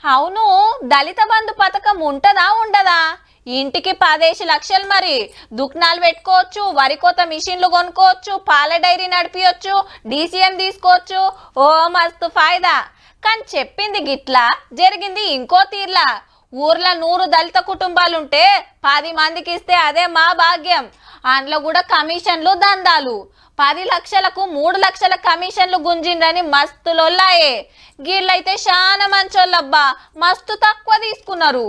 అవును, దళిత బంధు పథకం ఉంటదా ఉండదా? ఇంటికి 10 లక్షలు, మరి దుకాణాలు పెట్టుకోవచ్చు, వరి కోత మిషన్లు కొనుక్కోవచ్చు, పాల డైరీ నడిపియొచ్చు, డీసీఎం తీసుకోవచ్చు. ఓ మస్తు ఫాయిదా. కానీ చెప్పింది గిట్లా, జరిగింది ఇంకో తీర్లా. ఊర్లో 100 దళిత కుటుంబాలుంటే 10 మందికి ఇస్తే అదే మా భాగ్యం. అందులో కూడా కమిషన్లు దందాలు. 10 లక్షలకు 3 లక్షల కమిషన్లు గుంజిండ్రని మస్తు లొల్లాయే. గీళ్ళైతే చాలా మంచోళ్ళబ్బా, మస్తు తక్కువ తీసుకున్నారు.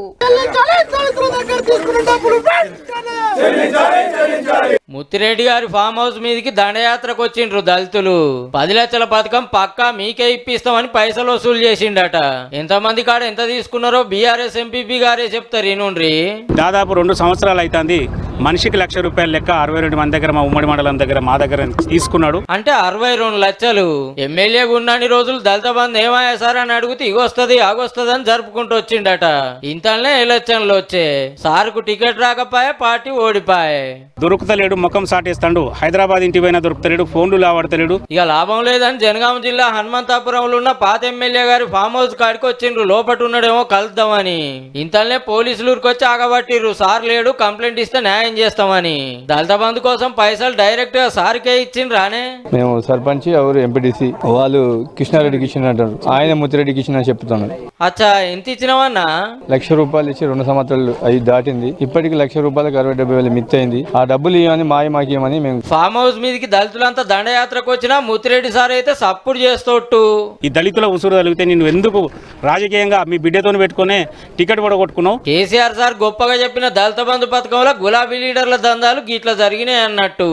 ముత్తిరెడ్డి గారి ఫామ్ హౌస్ మీదకి దండయాత్రకు వచ్చిండ్రు దళితులు. 10 లక్షల పథకం పక్కా మీకే ఇప్పిస్తామని పైసలు వసూలు చేసిండట. ఎంతమంది కాడ ఎంత తీసుకున్నారో బీఆర్ఎస్ ఎంపీపీ గారే చెప్తారు. ఈనుండ్రి. దాదాపు 2 సంవత్సరాలు అవుతుంది. మనిషికి ₹1,00,000 లెక్క 62 మంది దగ్గర, మా ఉమ్మడి మండలం దగ్గర, మా దగ్గర తీసుకున్నాడు. అంటే 62 లక్షలు. ఎమ్మెల్యే ఉన్నన్ని రోజులు దళిత బంధు ఏమయ్యా సార్ అని అడిగితే ఇగొస్తుంది ఆగొస్తుంది అని జరుపుకుంటూ వచ్చిండట. ఇంతనే ఎలక్షన్లు వచ్చే సార్కు టికెట్ రాకపోయే, పార్టీ ఓడిపాయే. దొరుకుతలేడు, ముఖం సాటేస్తాడు. హైదరాబాద్ ఇంటి పోయినా దొరుకుతలేడు, ఫోన్లు లావడతలేడు. ఇక లాభం లేదని జనగాం జిల్లా హనుమంతాపురంలో ఉన్న పాత ఎమ్మెల్యే గారి ఫామ్ హౌస్ కాడికి వచ్చిండ్రు. లోపట ఉన్నాడేమో కలుద్దామని. ఇంతనే పోలీసులు ఊరికొచ్చి ఆగబట్టిర్రు. సార్ లేడు, కంప్లైంట్ ఇస్తే న్యాయం చేస్తామని. దళిత బంధు కోసం పైసలు డైరెక్ట్ గా సార్కే ఇచ్చిండ్రానే. మేము సర్పంచ్ ఎవరు ఎంపీటీసీ వాళ్ళు కృష్ణారెడ్డికి ఇచ్చిన అంటారు, ఆయన ముత్తిరెడ్డికి ఇచ్చిన చెప్తున్నాడు. అచ్చా, ఎంత ఇచ్చినావన్నా? ₹1,00,000 ఇచ్చి 2 సంవత్సరాలు అవి దాటింది. ఇప్పటికి ₹1,00,000 60-70 మిత్ అయింది. ఆ డబ్బులు ఇవ్వని మాకేమని మేము ఫామ్ హౌస్ మీదకి దళితులంతా దండయాత్రకు వచ్చినా ముత్తిరెడ్డి సార్ అయితే సపోర్ట్ చేస్తోట్టు. ఈ దళితుల ఉసురు తగిలితే నేను ఎందుకు రాజకీయంగా మీ బిడ్డతో పెట్టుకునే టికెట్ కూడా కొట్టుకున్నావు? కేసీఆర్ సార్ గొప్పగా చెప్పిన దళిత బంధు పథకంలో గులాబీ లీడర్ల దందాలు గిట్లా జరిగినాయి అన్నట్టు.